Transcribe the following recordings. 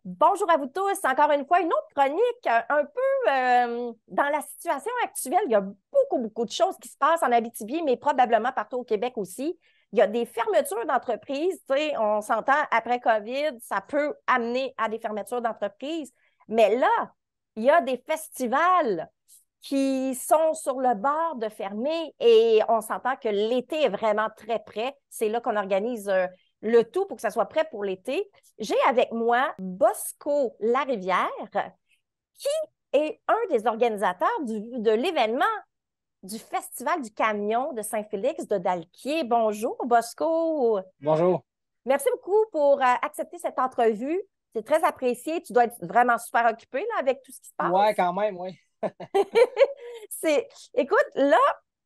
Bonjour à vous tous. Encore une fois, une autre chronique un peu dans la situation actuelle. Il y a beaucoup de choses qui se passent en Abitibi, mais probablement partout au Québec aussi. Il y a des fermetures d'entreprises. Tu sais, on s'entend après COVID, ça peut amener à des fermetures d'entreprises. Mais là, il y a des festivals qui sont sur le bord de fermer et on s'entend que l'été est vraiment très près. C'est là qu'on organise le tout pour que ça soit prêt pour l'été. J'ai avec moi Bosco Larivière, qui est un des organisateurs de l'événement du Festival du camion de Saint-Félix de Dalquier. Bonjour, Bosco. Bonjour. Merci beaucoup pour accepter cette entrevue. C'est très apprécié. Tu dois être vraiment super occupé là, avec tout ce qui se Ouais, passe. quand même, oui. Écoute, là,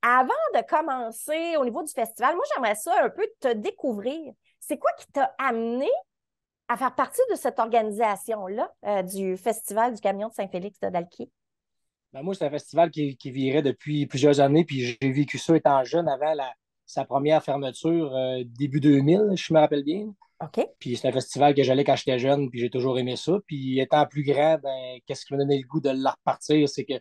avant de commencer au niveau du festival, moi, j'aimerais ça un peu te découvrir. C'est quoi qui t'a amené à faire partie de cette organisation-là, du Festival du camion de Saint-Félix de Dalquier? Ben, moi, c'est un festival qui virait depuis plusieurs années, puis j'ai vécu ça étant jeune avant sa première fermeture, début 2000, je me rappelle bien. OK. Puis c'est un festival que j'allais quand j'étais jeune, puis j'ai toujours aimé ça. Puis étant plus grand, ben, qu'est-ce qui m'a donné le goût de la repartir, c'est que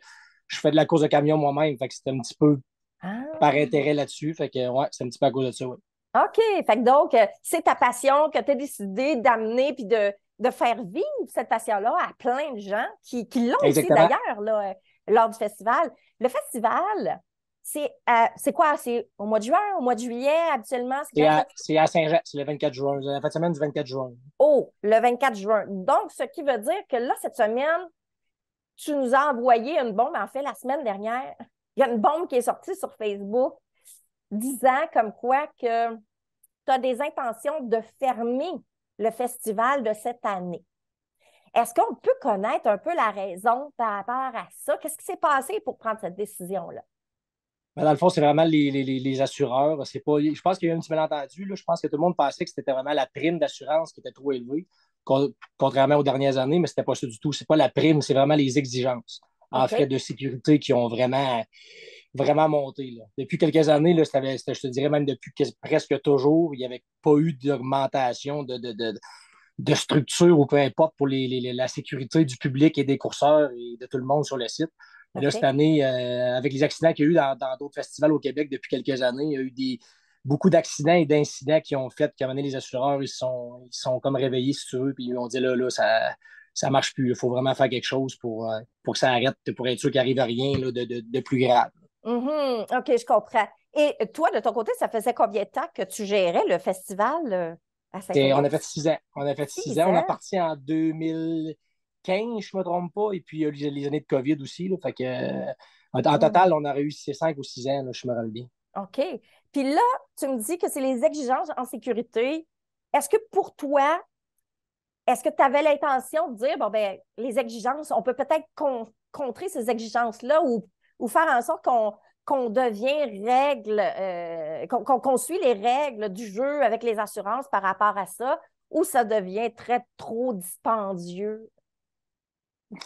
je fais de la course de camion moi-même, fait que c'était un petit peu par Ah, intérêt là-dessus. Fait que ouais, c'est un petit peu à cause de ça, oui. OK. Fait que donc, c'est ta passion que tu as décidé d'amener puis de faire vivre cette passion-là à plein de gens qui l'ont aussi Exactement. d'ailleurs là, lors du festival. Le festival, c'est quoi? C'est au mois de juin, au mois de juillet, habituellement? C'est C'est quand? à Saint-Jean, c'est le 24 juin, la fin de semaine du 24 juin. Oh, le 24 juin. Donc, ce qui veut dire que là, cette semaine, tu nous as envoyé une bombe. En fait, la semaine dernière, il y a une bombe qui est sortie sur Facebook disant comme quoi que tu as des intentions de fermer le festival de cette année. Est-ce qu'on peut connaître un peu la raison par rapport à ça? Qu'est-ce qui s'est passé pour prendre cette décision-là? Mais dans le fond, c'est vraiment les assureurs. C'est pas, je pense qu'il y a eu un petit malentendu. Là. Je pense que tout le monde pensait que c'était vraiment la prime d'assurance qui était trop élevée, contrairement aux dernières années, mais c'était pas ça du tout. C'est pas la prime, c'est vraiment les exigences en OK. frais de sécurité qui ont vraiment monté. Là. Depuis quelques années, là, je te dirais même depuis presque toujours, il n'y avait pas eu d'augmentation de structure ou peu importe pour la sécurité du public et des courseurs et de tout le monde sur le site. Mais là, cette OK. année, avec les accidents qu'il y a eu dans d'autres festivals au Québec depuis quelques années, il y a eu beaucoup d'accidents et d'incidents qui ont fait qu'à un moment donné, les assureurs, ils sont comme réveillés, si tu veux, puis ils ont dit là, ça marche plus. Il faut vraiment faire quelque chose pour que ça arrête, pour être sûr qu'il n'arrive à rien là, de plus grave. Mhm. OK, je comprends. Et toi, de ton côté, ça faisait combien de temps que tu gérais le festival à On a fait Saint-Félix? 6 ans. On a fait 6 ans. 6 On a ans. parti en 2015, je ne me trompe pas. Et puis, il y a eu les années de COVID aussi. Là. Fait que, en Mhm. total, on a réussi 5 ou 6 ans, là, je me rappelle bien. OK. Puis là, tu me dis que c'est les exigences en sécurité. Est-ce que pour toi, est-ce que tu avais l'intention de dire, bon, ben, les exigences, on peut peut-être contrer ces exigences-là ou faire en sorte qu'on devient règle, qu'on suit les règles du jeu avec les assurances par rapport à ça, ou ça devient très trop dispendieux?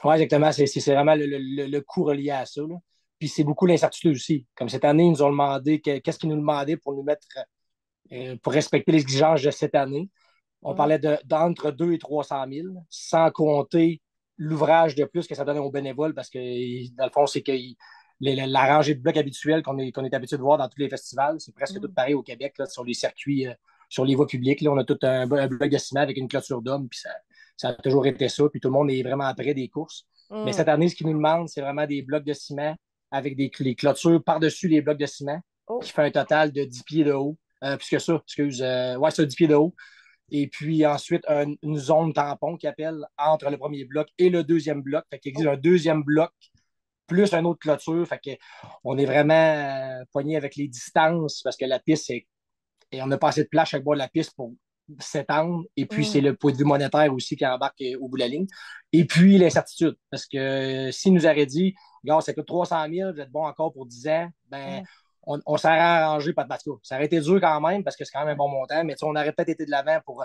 Oui, exactement. C'est vraiment le coût relié à ça. Là. Puis, c'est beaucoup l'incertitude aussi. Comme cette année, ils nous ont demandé qu'est-ce qu'ils nous demandaient pour nous mettre, pour respecter les exigences de cette année. On Mhm. parlait d'entre 2 et 300 000, sans compter l'ouvrage de plus que ça donnait aux bénévoles, parce que, dans le fond, c'est que la rangée de blocs habituelle qu'on est habitué de voir dans tous les festivals, c'est presque tout Mhm. pareil au Québec, là, sur les circuits, sur les voies publiques. Là, on a tout un bloc de ciment avec une clôture d'homme, puis ça a toujours été ça, puis tout le monde est vraiment près des courses. Mais Mhm. cette année, ce qu'ils nous demandent, c'est vraiment des blocs de ciment avec les clôtures par-dessus les blocs de ciment, qui Oh. fait un total de 10 pieds de haut. Plus que ça, excuse. Ouais, c'est 10 pieds de haut. Et puis ensuite, une zone tampon qui appelle entre le premier bloc et le deuxième bloc. Fait qu'il existe Oh. un deuxième bloc plus une autre clôture. Fait que on est vraiment poigné avec les distances parce que la piste, et on n'a pas assez de place chaque bord de la piste pour s'étendre. Et puis, c'est Mhm. le point de vue monétaire aussi qui embarque au bout de la ligne. Et puis, l'incertitude. Parce que s'il nous aurait dit, regarde, ça coûte 300 000, vous êtes bon encore pour 10 ans, ben, Mhm. on s'aurait arrangé, pas de bateau. Ça aurait été dur quand même parce que c'est quand même un bon montant, mais on aurait peut-être été de l'avant pour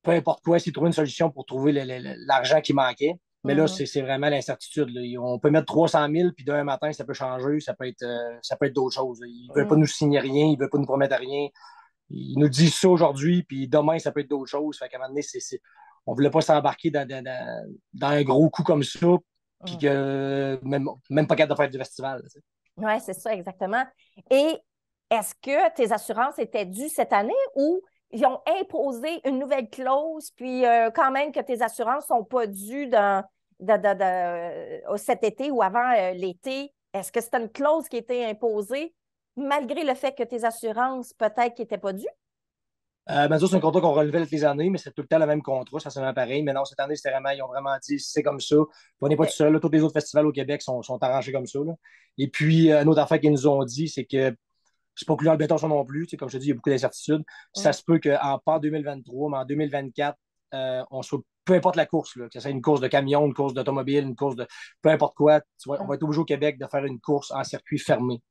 peu importe quoi, essayer de trouver une solution pour trouver l'argent qui manquait. Mais là, Mhm. c'est vraiment l'incertitude. Là. On peut mettre 300 000, puis demain matin, ça peut changer, ça peut être d'autres choses. Ils ne veulent pas Mhm. nous signer rien, ils ne veulent pas nous promettre rien. Ils nous disent ça aujourd'hui, puis demain, ça peut être d'autres choses. Fait qu'à un moment donné, on voulait pas s'embarquer dans un gros coup comme ça, puis Mm. que même pas capable de faire du festival. Tu sais. Oui, c'est ça, exactement. Et est-ce que tes assurances étaient dues cette année ou ils ont imposé une nouvelle clause, puis quand même que tes assurances ne sont pas dues cet été ou avant l'été? Est-ce que c'était une clause qui a été imposée malgré le fait que tes assurances peut-être qui n'étaient pas dues? Ben, ça, c'est un contrat qu'on relevait toutes les années, mais c'est tout le temps le même contrat, ça c'est pareil. Mais non, cette année, c'était vraiment, ils ont vraiment dit c'est comme ça. Puis on n'est pas tout OK. seul, là. Tous les autres festivals au Québec sont arrangés comme ça. Là. Et puis, une autre affaire qu'ils nous ont dit, c'est que c'est pas plus dans le béton ça non plus. Tu sais, comme je te dis, il y a beaucoup d'incertitudes. Ça Mm. se peut qu'en pas en 2023, mais en 2024, on soit, peu importe la course, là, que ce soit une course de camion, une course d'automobile, une course de peu importe quoi, on va être obligé au Québec de faire une course en circuit fermé.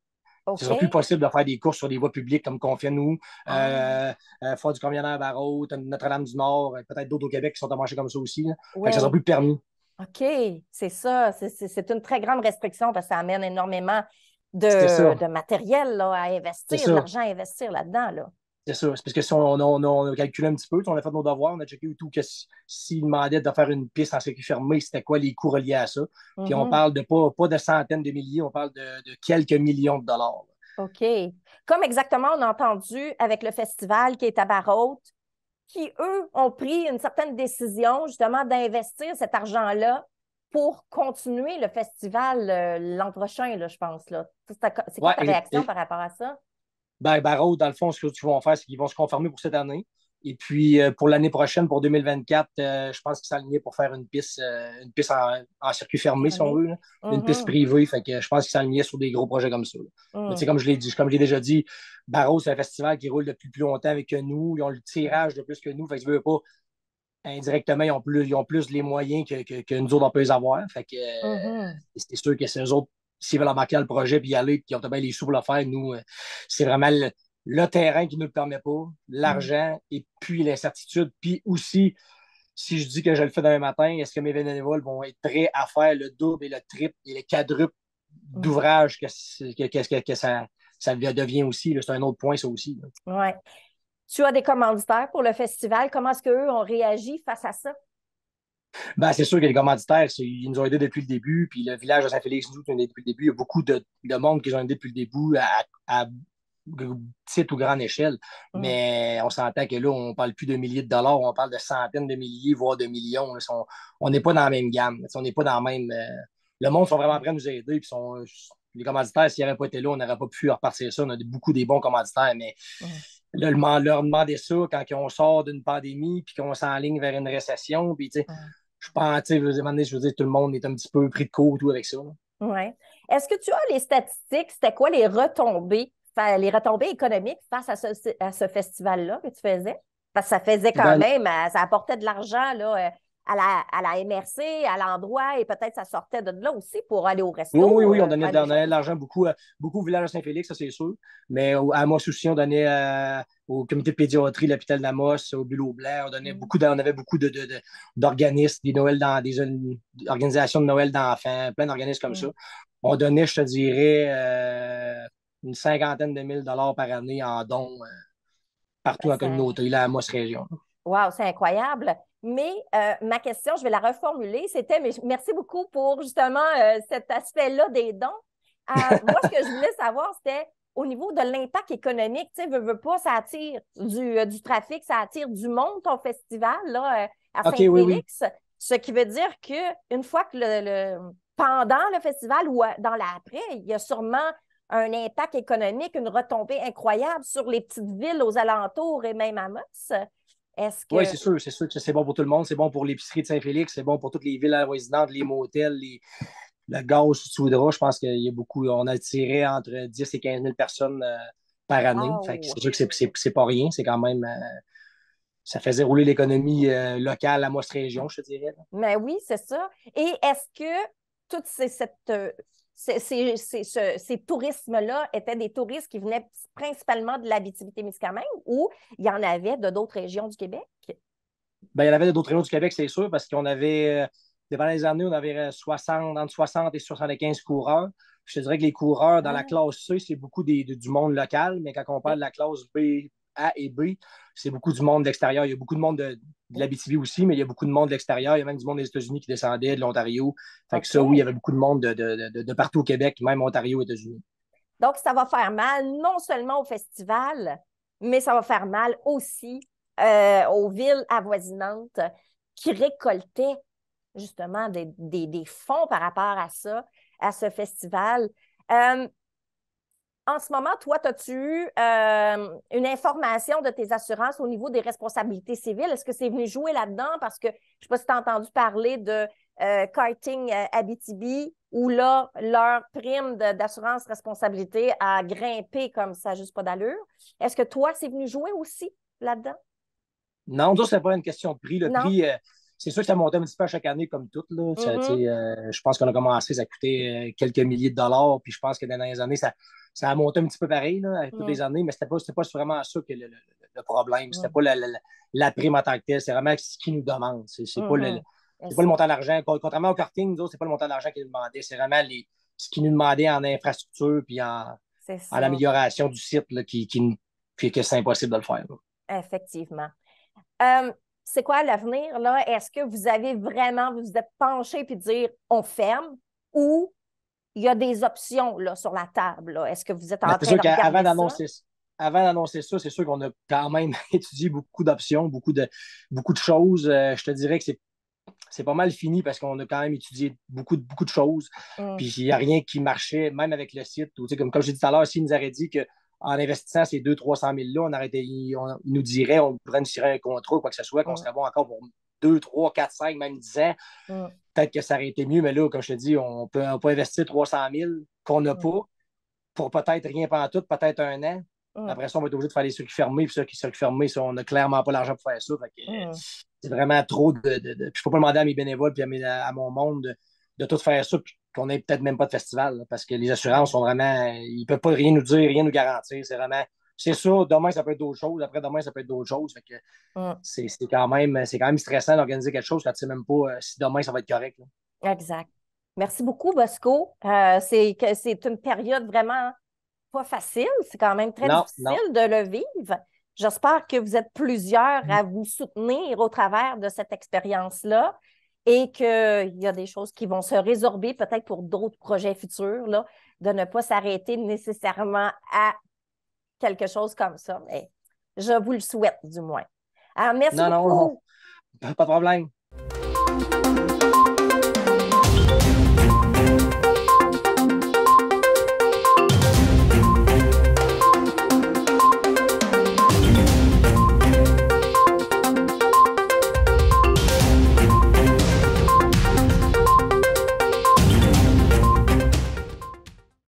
Ce ne sera plus OK. possible de faire des courses sur des voies publiques comme qu'on fait nous. Ah, Faire du camionneur à Barreau, Notre-Dame-du-Nord, peut-être d'autres au Québec qui sont amarchés comme ça aussi. Là. Fait que ça ne sera oui. plus permis. OK. C'est ça. C'est une très grande restriction parce que ça amène énormément C'est ça. de matériel là, à C'est investir, de ça. l'argent à investir là-dedans. Là. C'est ça. C'est parce que si on a calculé un petit peu, on a fait nos devoirs, on a checké tout que s'ils demandaient de faire une piste en circuit fermé, c'était quoi les coûts reliés à ça. Puis on Mhm. parle de pas de centaines de milliers, on parle de quelques millions de dollars. Là. OK. Comme exactement on a entendu avec le festival qui est à Barrault, qui, eux, ont pris une certaine décision justement d'investir cet argent-là pour continuer le festival l'an prochain, là, je pense. Là. C'est quoi Ouais, ta réaction par rapport à ça? Ben, Barreau, dans le fond, ce qu'ils vont faire, c'est qu'ils vont se conformer pour cette année. Et puis, pour l'année prochaine, pour 2024, je pense qu'ils s'alignaient pour faire une piste en circuit fermé, si on Fermé? veut. Là. Une piste Mhm. privée. Fait que je pense qu'ils s'alignaient sur des gros projets comme ça. Là. Mais tu sais, Mhm. comme je l'ai dit, comme j'ai déjà dit, Barreau, c'est un festival qui roule depuis plus longtemps avec que nous. Ils ont le tirage de plus que nous. Fait que je veux pas, indirectement, ils ont plus les moyens que nous autres, on peut les avoir. Fait que Mhm. c'est sûr que c'est eux autres, s'ils veulent embarquer dans le projet puis y aller, puis qu'ils ont bien les sous pour le faire, nous, c'est vraiment le terrain qui ne nous le permet pas, Mhm. l'argent et puis l'incertitude. Puis aussi, si je dis que je le fais demain matin, est-ce que mes bénévoles vont être prêts à faire le double et le triple et le quadruple Mhm. d'ouvrage que ça devient aussi? C'est un autre point, ça aussi. Là. Ouais. Tu as des commanditaires pour le festival. Comment est-ce qu'eux ont réagi face à ça? Ben, c'est sûr que les commanditaires, ils nous ont aidés depuis le début. Puis le village de Saint-Félix nous a aidés depuis le début. Il y a beaucoup de monde qui nous ont aidés depuis le début à petite ou grande échelle. Mhm. Mais on s'entend que là, on ne parle plus de milliers de dollars, on parle de centaines de milliers, voire de millions. Là. On n'est pas dans la même gamme. On n'est pas dans la même. Le monde sont vraiment prêts à nous aider. Puis les commanditaires, s'ils n'avaient pas été là, on n'aurait pas pu repartir ça. On a beaucoup des bons commanditaires, mais Mhm. là, leur demander ça quand on sort d'une pandémie puis qu'on s'enligne vers une récession. Puis, tu sais, Mhm. je pense, tu sais, je veux dire, tout le monde est un petit peu pris de court tout avec ça. Là. Ouais. Est-ce que tu as les statistiques? C'était quoi les retombées économiques face à ce festival-là que tu faisais? Parce que ça faisait quand Ben, même, ça apportait de l'argent là, à la MRC, à l'endroit, et peut-être ça sortait de là aussi pour aller au oui, oui, resto, oui, faire on des donnait de choses. l'argent beaucoup, beaucoup au village de Saint-Félix, ça c'est sûr. Mais à Amos aussi, on donnait au comité de pédiatrie de l'hôpital d'Amos, au Bureau Blanc, Mm. on avait beaucoup d'organismes, des organisations de Noël d'enfants, plein d'organismes comme ça. Mm. On donnait, je te dirais, une cinquantaine de mille dollars par année en dons Ben, partout en communauté, là, à Amos Région. wow, c'est incroyable. Mais ma question, je vais la reformuler, c'était, mais merci beaucoup pour justement cet aspect-là des dons. Moi, ce que je voulais savoir, c'était au niveau de l'impact économique, tu sais, veux pas, ça attire du trafic, ça attire du monde, ton festival, là, à OK, oui, oui. Saint-Félix, ce qui veut dire qu'une fois que pendant le festival ou dans l'après, il y a sûrement un impact économique, une retombée incroyable sur les petites villes aux alentours et même à Amos. Est-ce Oui, que. c'est sûr que c'est bon pour tout le monde. C'est bon pour l'épicerie de Saint-Félix, c'est bon pour toutes les villes avoisinantes, les motels, le gaz sous Soudra. Je pense qu'il y a beaucoup, on a tiré entre 10 et 15 000 personnes par année. Fait que Wow! c'est sûr que c'est pas rien. C'est quand même, ça faisait rouler l'économie locale à Most Région, je te dirais. Là. Mais oui, c'est ça. Et est-ce que toutes ces tourismes-là étaient des touristes qui venaient principalement de l'Abitibi-Témiscamingue ou il y en avait de d'autres régions du Québec? Ben, il y en avait d'autres régions du Québec, c'est sûr, parce qu'on avait, devant les années, on avait entre 60 et 75 coureurs. Je te dirais que les coureurs dans la Ah, classe C, c'est beaucoup du monde local, mais quand on parle OK. de la classe B, A et B, c'est beaucoup du monde de l'extérieur. Il y a beaucoup de monde de l'Abitibi aussi, mais il y a beaucoup de monde de l'extérieur. Il y a même du monde des États-Unis qui descendait, de l'Ontario. Fait que OK. ça, oui, il y avait beaucoup de monde de partout au Québec, même Ontario, États-Unis. Donc, ça va faire mal non seulement au festival, mais ça va faire mal aussi aux villes avoisinantes qui récoltaient justement des fonds par rapport à ça, à ce festival. Euh, En ce moment, toi, as-tu eu une information de tes assurances au niveau des responsabilités civiles? Est-ce que c'est venu jouer là-dedans? Parce que je ne sais pas si tu as entendu parler de Karting Abitibi, où là, leur prime d'assurance responsabilité a grimpé comme ça, juste pas d'allure. Est-ce que toi, c'est venu jouer aussi là-dedans? Non, ça, c'est pas une question de prix. Le Non? prix, c'est sûr que ça montait un petit peu à chaque année, comme tout. Là. Mhm. Je pense qu'on a commencé, ça coûtait quelques milliers de dollars. Puis je pense que dans les années, ça a monté un petit peu pareil là, avec toutes Mhm. les années, mais c'était pas vraiment ça que le problème. C'était Mhm. pas la prime en tant que telle. C'est vraiment ce qu'ils nous demandent. Mhm. C'est C'est pas le ça. montant d'argent. Contrairement au karting, nous autres, c'est pas le montant d'argent qu'ils nous demandaient. C'est vraiment ce qu'ils nous demandaient en infrastructure puis C'est en ça. amélioration du site là, qui que c'est impossible de le faire. Là. Effectivement. Euh, c'est quoi l'avenir, là? Est-ce que vous avez vraiment, vous vous êtes penché puis dire on ferme ou il y a des options là, sur la table, là? Est-ce que vous êtes Mais en c'est train sûr de regarder ça? avant d'annoncer ça, c'est sûr qu'on a quand même étudié beaucoup d'options, beaucoup de choses. Je te dirais que c'est pas mal fini parce qu'on a quand même étudié beaucoup de choses. Hum, Puis il n'y a rien qui marchait, même avec le site. Ou, comme je l'ai dit tout à l'heure, s'il nous aurait dit qu'en investissant ces 200 000 300 000 là, il nous dirait, on pourrait nous tirer un contrat ou quoi que ce soit, qu'on hum, serait bon encore pour 2 3 4 5 même 10 ans. hum, Peut-être que ça aurait été mieux, mais là, comme je te dis, on peut investir 300 000 qu'on n'a hum, pas pour peut-être rien pendant tout, peut-être un an. hum, Après ça, on va être obligé de faire les circuits fermés. Puis circuits fermés, ça, on n'a clairement pas l'argent pour faire ça. Fait que, hum, c'est vraiment trop de. Puis je ne peux pas demander à mes bénévoles et à mon monde de tout faire ça, puis qu'on n'ait peut-être même pas de festival. Là, parce que les assurances hum, sont vraiment. Ils ne peuvent pas rien nous dire, rien nous garantir. C'est vraiment. C'est ça, demain, ça peut être d'autres choses. Après demain, ça peut être d'autres choses. Fait que hum. c'est quand même stressant d'organiser quelque chose quand tu ne sais même pas si demain, ça va être correct. Là. Exact. Merci beaucoup, Bosco. C'est une période vraiment pas facile. C'est quand même très Non, non. difficile de le vivre. J'espère que vous êtes plusieurs à vous soutenir au travers de cette expérience-là et qu'il y a des choses qui vont se résorber peut-être pour d'autres projets futurs, là, de ne pas s'arrêter nécessairement à quelque chose comme ça. Mais je vous le souhaite, du moins. Alors, merci Non, non, non. beaucoup. Pas de problème.